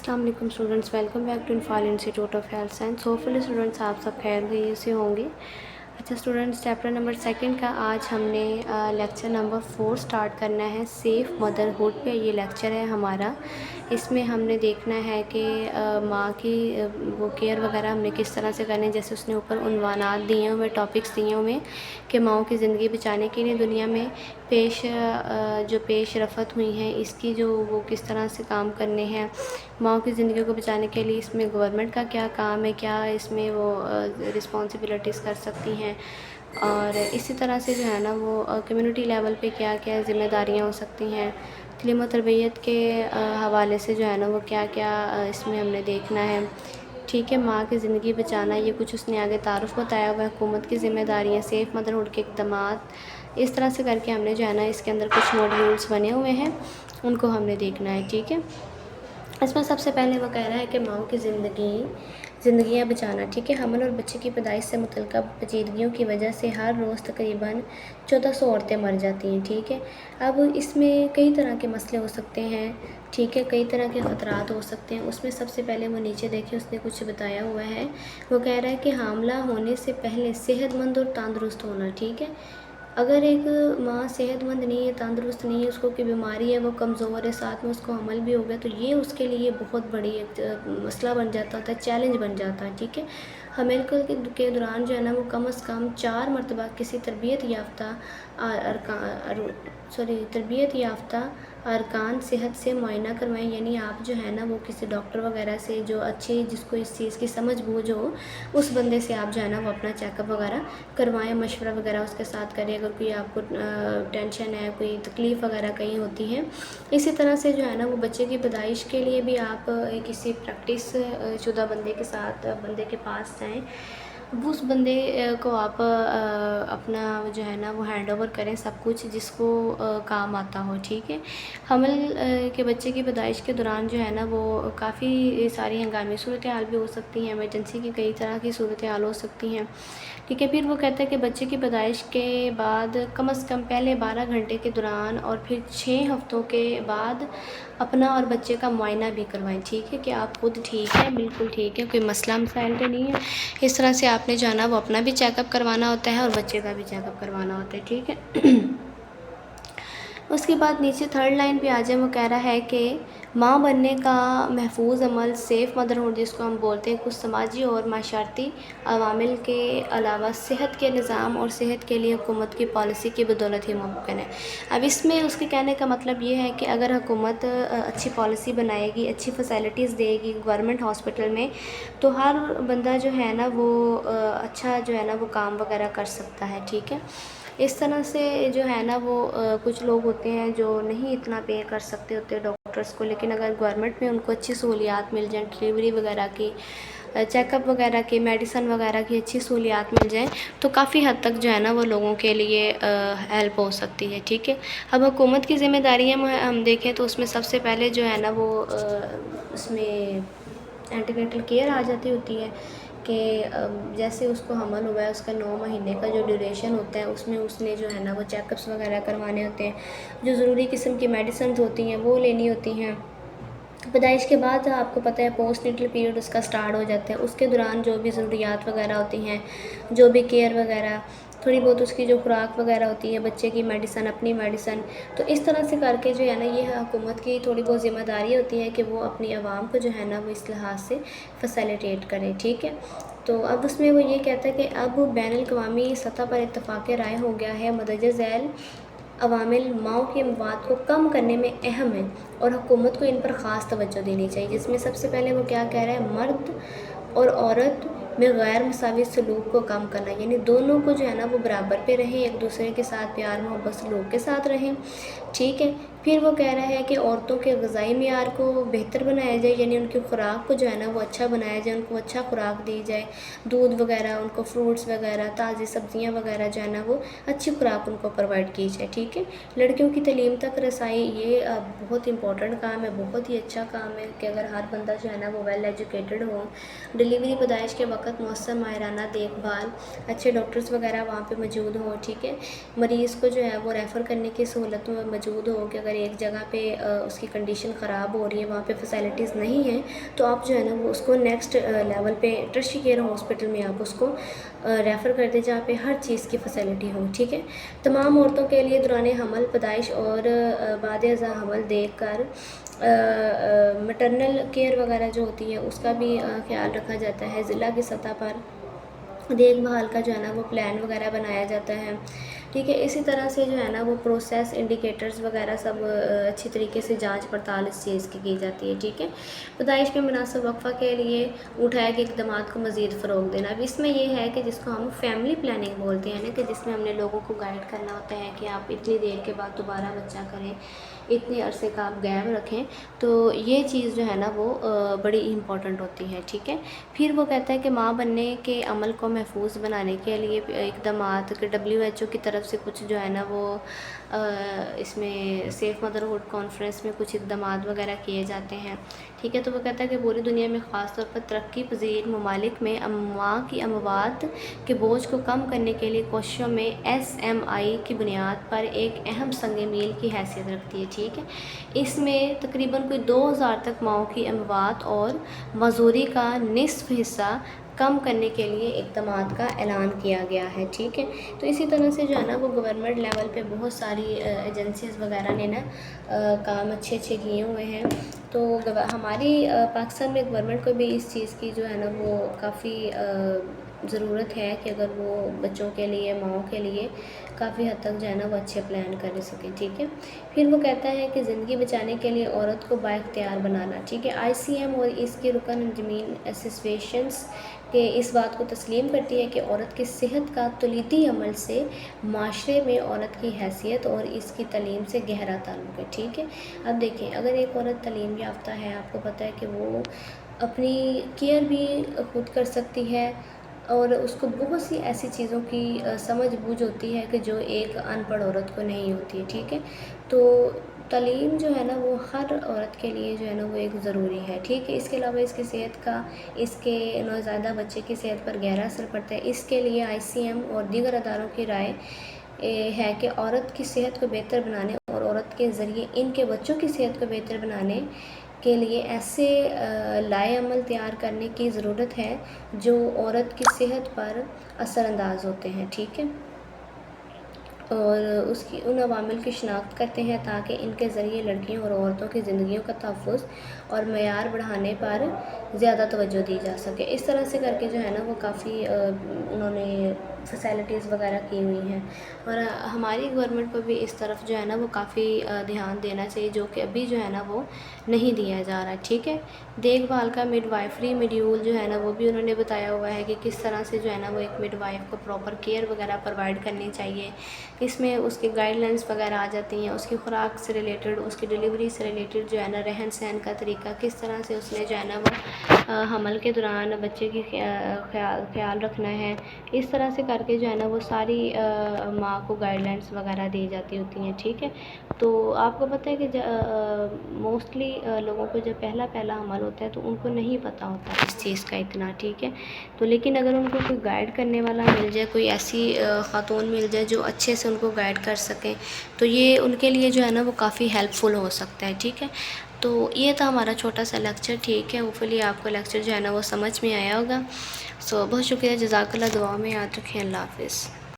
अस्सलाम वालेकुम students, welcome back to इनफाल institute of health science. Hopefully students आप सब खैर खैरियत से होंगे। अच्छा स्टूडेंट्स, चैप्टर नंबर 2 का आज हमने लेक्चर नंबर 4 स्टार्ट करना है। सेफ़ मदरहुड पे ये लेक्चर है हमारा। इसमें हमने देखना है कि माँ की वो केयर वगैरह हमने किस तरह से करनी है। जैसे उसने ऊपर उन्वानात दिए हुए, टॉपिक्स दिए हुए कि माँओं की ज़िंदगी बचाने के लिए दुनिया में जो पेश रफ़त हुई हैं, इसकी जो वो किस तरह से काम करने हैं माँओं की ज़िंदगी को बचाने के लिए। इसमें गवर्नमेंट का क्या काम है, क्या इसमें वो रिस्पॉन्सिबिलिटीज़ कर सकती हैं, और इसी तरह से जो है ना वो कम्युनिटी लेवल पे क्या क्या ज़िम्मेदारियाँ हो सकती हैं। तालीम और तरबियत के हवाले से जो है ना वो क्या क्या इसमें हमने देखना है। ठीक है, माँ की ज़िंदगी बचाना, ये कुछ उसने आगे तारुफ बताया हुआ है। हुकूमत की ज़िम्मेदारियाँ, सेफ़ मदरहुड के इक़दामात, इस तरह से करके हमने जो है ना इसके अंदर कुछ मॉड्यूल्स बने हुए हैं, उनको हमने देखना है। ठीक है, इसमें सबसे पहले वो कह रहा है कि माँओं की ज़िंदगियाँ बचाना। ठीक है, हमल और बच्चे की पैदाइश से मुतल्लिक़ पेचीदगियों की वजह से हर रोज़ तकरीबन 1400 औरतें मर जाती हैं। ठीक है, अब इसमें कई तरह के मसले हो सकते हैं। ठीक है, कई तरह के ख़तरात हो सकते हैं। उसमें सबसे पहले वो नीचे देखिए, उसने कुछ बताया हुआ है। वो कह रहा है कि हामला होने से पहले सेहतमंद और तंदुरुस्त होना। ठीक है, अगर एक माँ सेहतमंद नहीं है, तंदुरुस्त नहीं है, उसको कोई बीमारी है, वो कमज़ोर है, साथ में उसको हमल भी हो गया, तो ये उसके लिए बहुत बड़ी एक मसला बन जाता होता है, चैलेंज बन जाता है। ठीक है, हमल के दौरान जो है ना वो कम से कम 4 मरतबा किसी तरबियत याफ्ता अरकान सेहत से मुआयना करवाएं। यानी आप जो है ना वो किसी डॉक्टर वगैरह से, जो अच्छी जिसको इस चीज़ की समझ बूझ हो, उस बंदे से आप जो है ना वो अपना चेकअप वगैरह करवाएं, मशवरा वगैरह उसके साथ करें अगर कोई आपको टेंशन है, कोई तकलीफ़ वगैरह कहीं होती है। इसी तरह से जो है ना वो बच्चे की पैदाइश के लिए भी आप किसी प्रैक्टिस शुदा बंदे के पास जाएं, वो उस बंदे को आप अपना जो है ना वो हैंड ओवर करें सब कुछ, जिसको काम आता हो। ठीक है, हमल के बच्चे की पैदाइश के दौरान जो है ना वो काफ़ी सारी हंगामी सूरत हाल भी हो सकती हैं, इमरजेंसी की कई तरह की सूरत हाल हो सकती हैं। ठीक है, फिर वो कहता है कि बच्चे की पैदाइश के बाद कम से कम पहले 12 घंटे के दौरान और फिर 6 हफ्तों के बाद अपना और बच्चे का मुआयना भी करवाएं। ठीक है, कि आप खुद ठीक है, बिल्कुल ठीक है, कोई मसला मसाइल तो नहीं है। इस तरह से आपने जाना वो अपना भी चेकअप करवाना होता है और बच्चे का भी चेकअप करवाना होता है। ठीक है, उसके बाद नीचे 3rd लाइन पे आ जाए, वो कह रहा है कि माँ बनने का महफूज अमल, सेफ़ मदरहुड जिसको हम बोलते हैं, कुछ समाजी और माशरती अवामिल के अलावा सेहत के निज़ाम और सेहत के लिए हुकूमत की पॉलिसी की बदौलत ही मुमकिन है। अब इसमें उसके कहने का मतलब ये है कि अगर हुकूमत अच्छी पॉलिसी बनाएगी, अच्छी फैसिलिटीज़ देगी गवर्नमेंट हॉस्पिटल में, तो हर बंदा जो है ना वो अच्छा जो है ना वो काम वगैरह कर सकता है। ठीक है, इस तरह से जो है ना वो कुछ लोग होते हैं जो नहीं इतना पे कर सकते होते डॉक्टर्स को, लेकिन अगर गवर्नमेंट में उनको अच्छी सहूलियात मिल जाएँ, डिलीवरी वगैरह की, चेकअप वगैरह की, मेडिसन वगैरह की अच्छी सहूलियात मिल जाए, तो काफ़ी हद तक जो है ना वो लोगों के लिए हेल्प हो सकती है। ठीक है, अब हुकूमत की ज़िम्मेदारियाँ हम देखें तो उसमें सबसे पहले जो है ना वो उसमें एंटीनेटल केयर आ जाती होती है कि जैसे उसको हमल हुआ है, उसका 9 महीने का जो ड्यूरेशन होता है, उसमें उसने जो है ना वो चेकअप्स वगैरह करवाने होते हैं, जो ज़रूरी किस्म की मेडिसिन होती हैं वो लेनी होती हैं। पैदाइश के बाद आपको पता है पोस्ट नेटल पीरियड उसका स्टार्ट हो जाता है। उसके दौरान जो भी ज़रूरियात वगैरह होती हैं, जो भी केयर वगैरह, थोड़ी बहुत उसकी जो खुराक वगैरह होती है, बच्चे की मेडिसन, अपनी मेडिसन, तो इस तरह से करके जो है ना ये हुकूमत की थोड़ी बहुत ज़िम्मेदारी होती है कि वो अपनी आवाम को जो है ना वो इस लिहाज से फैसिलिटेट करें। ठीक है, तो अब उसमें वो ये कहता है कि अब बैनुल-अक़वामी सतह पर इत्तफ़ाक़ राय हो गया है मदरजा ज़ैल अवामिल माओं के मवाद को कम करने में अहम है और हुकूमत को इन पर ख़ास तवज्जो देनी चाहिए। जिसमें सबसे पहले वो क्या कह रहा है, मर्द और औरत में गैर मसावी सलूक को कम करना, यानी दोनों को जो है ना वो बराबर पे रहें, एक दूसरे के साथ प्यार मोहब्बत सलूक के साथ रहें। ठीक है, फिर वो कह रहा है कि औरतों के ग़िज़ाई मेयार को बेहतर बनाया जाए, यानी उनकी खुराक को जो है ना वो अच्छा बनाया जाए, उनको अच्छा खुराक दी जाए, दूध वगैरह, उनको फ्रूट्स वगैरह, ताज़ी सब्ज़ियाँ वगैरह जो है ना वो अच्छी खुराक उनको प्रोवाइड की जाए। ठीक है, लड़कियों की तालीम तक रसाई, ये बहुत इंपॉर्टेंट काम है, बहुत ही अच्छा काम है कि अगर हर बंदा जो है ना वो वेल एजुकेटेड हो, डिलीवरी पैदाइश के वक्त मौसम माहिराना देखभाल, अच्छे डॉक्टर्स वगैरह वहाँ पे मौजूद हो। ठीक है, मरीज़ को जो है वो रेफ़र करने की सहूलत मौजूद हो कि अगर اگر ایک جگہ پہ اس کی کنڈیشن خراب ہو رہی ہے، وہاں پہ فیسلٹیز نہیں ہیں، تو آپ جو ہے نا وہ اس کو نیکسٹ لیول پہ ٹرشی کیئر ہاسپٹل میں آپ اس کو ریفر کر دیں جہاں پہ ہر چیز کی فیسلٹی ہو، ٹھیک ہے۔ تمام عورتوں کے لیے دوران حمل، پیدائش اور بعد ازاں حمل دیکھ کر مٹرنل کیئر وغیرہ جو ہوتی ہے اس کا بھی خیال رکھا جاتا ہے۔ ضلع کی سطح پر دیکھ بھال کا جو ہے نا وہ پلان وغیرہ بنایا جاتا ہے، ٹھیک ہے۔ اسی طرح سے جو ہے نا وہ پروسیس انڈیکیٹرز وغیرہ سب اچھی طریقے سے جانچ پڑتال اس چیز کی جاتی ہے، ٹھیک ہے۔ پیدائش کے مناسب وقفہ کے لیے اٹھائے گئے اقدامات کو مزید فروغ دینا۔ اب اس میں یہ ہے کہ جس کو ہم فیملی پلاننگ بولتے ہیں نا، کہ جس میں ہم نے لوگوں کو گائیڈ کرنا ہوتا ہے کہ آپ اتنی دیر کے بعد دوبارہ بچہ کریں، اتنے عرصے کا آپ گیپ رکھیں، تو یہ چیز جو ہے نا وہ بڑی امپورٹنٹ ہوتی ہے، ٹھیک ہے۔ پھر وہ کہتا ہے کہ ماں بننے کے عمل کو محفوظ بنانے کے لیے اقدامات کہ WHO کی طرف سے کچھ جو ہے نا وہ اس میں سیف مدرہڈ کانفرنس میں کچھ اقدامات وغیرہ کیے جاتے ہیں، ٹھیک ہے۔ تو وہ کہتا ہے کہ پوری دنیا میں خاص طور پر ترقی پذیر ممالک میں ماں کی اموات کے بوجھ کو کم کرنے کے لیے کوششوں میں SMI کی بنیاد پر ایک اہم سنگ میل کی حیثیت رکھتی ہے، ٹھیک ہے۔ اس میں تقریباً کوئی 2000 تک ماؤں کی اموات اور معذوری کا نصف حصہ کم کرنے کے لیے اقدامات کا اعلان کیا گیا ہے، ٹھیک ہے۔ تو اسی طرح سے جو ہے نا وہ گورنمنٹ لیول پہ بہت ساری ایجنسیز وغیرہ نے نا کام اچھے کیے ہوئے ہیں۔ تو ہماری پاکستان میں گورنمنٹ کو بھی اس چیز کی جو ہے نا وہ کافی ضرورت ہے کہ اگر وہ بچوں کے لیے، ماؤں کے لیے کافی حد تک جو ہے نا وہ اچھے پلان کر سکیں، ٹھیک ہے۔ پھر وہ کہتا ہے کہ زندگی بچانے کے لیے عورت کو بااختیار بنانا، ٹھیک ہے۔ ICM اور اس کے رکن انجمین ایسوسیشنز کہ اس بات کو تسلیم کرتی ہے کہ عورت کی صحت کا تولیدی عمل سے معاشرے میں عورت کی حیثیت اور اس کی تعلیم سے گہرا تعلق ہے، ٹھیک ہے۔ اب دیکھیں، اگر ایک عورت تعلیم یافتہ ہے، آپ کو پتہ ہے کہ وہ اپنی کیئر بھی خود کر سکتی ہے، اور اس کو بہت سی ایسی چیزوں کی سمجھ بوجھ ہوتی ہے کہ جو ایک ان پڑھ عورت کو نہیں ہوتی ہے، ٹھیک ہے۔ تو تعلیم جو ہے نا وہ ہر عورت کے لیے جو ہے نا وہ ایک ضروری ہے، ٹھیک ہے۔ اس کے علاوہ اس کی صحت کا، اس کے نوزائیدہ بچے کی صحت پر گہرا اثر پڑتا ہے۔ اس کے لیے ICM اور دیگر اداروں کی رائے ہے کہ عورت کی صحت کو بہتر بنانے اور عورت کے ذریعے ان کے بچوں کی صحت کو بہتر بنانے کے لیے ایسے لائحہ عمل تیار کرنے کی ضرورت ہے جو عورت کی صحت پر اثر انداز ہوتے ہیں، ٹھیک ہے، اور اس کی ان عوامل کی شناخت کرتے ہیں تاکہ ان کے ذریعے لڑکیوں اور عورتوں کی زندگیوں کا تحفظ اور معیار بڑھانے پر زیادہ توجہ دی جا سکے۔ اس طرح سے کر کے جو ہے نا وہ کافی انہوں نے فیسلٹیز وغیرہ کی ہوئی ہیں، اور ہماری گورنمنٹ کو بھی اس طرف جو ہے نا وہ کافی دھیان دینا چاہیے، جو کہ ابھی جو ہے نا وہ نہیں دیا جا رہا ہے، ٹھیک ہے۔ دیکھ بھال کا مڈ وائفری میڈیول جو ہے نا وہ بھی انہوں نے بتایا ہوا ہے کہ کس طرح سے جو ہے نا وہ ایک مڈ وائف کو پراپر کیئر وغیرہ پرووائڈ کرنی چاہیے۔ اس میں اس کے گائیڈ لائنس وغیرہ آ جاتی ہیں، اس کی خوراک سے ریلیٹڈ، اس کی ڈیلیوری سے ریلیٹڈ جو ہے نا رہن سہن کا طریقہ، کس طرح سے اس نے جو ہے نا وہ حمل کے دوران بچے کی خیال رکھنا ہے، اس طرح سے کر کے جو ہے نا وہ ساری ماں کو گائیڈ لائنس وغیرہ دی جاتی ہوتی ہیں، ٹھیک ہے۔ تو آپ کو پتہ ہے کہ موسٹلی لوگوں کو جب پہلا حمل ہوتا ہے تو ان کو نہیں پتہ ہوتا اس چیز کا اتنا، ٹھیک ہے۔ تو لیکن اگر ان کو کوئی گائیڈ کرنے والا مل جائے، کوئی ایسی خاتون مل جائے جو اچھے سے ان کو گائیڈ کر سکیں، تو یہ ان کے لیے جو ہے نا وہ کافی ہیلپ فل ہو سکتا ہے، ٹھیک ہے۔ تو یہ تھا ہمارا چھوٹا سا لیکچر، ٹھیک ہے۔ ہوپفلی آپ کو لیکچر جو ہے نا وہ سمجھ میں آیا ہوگا۔ بہت شکریہ، جزاک اللہ، دعا میں یاد رکھیں، اللہ حافظ۔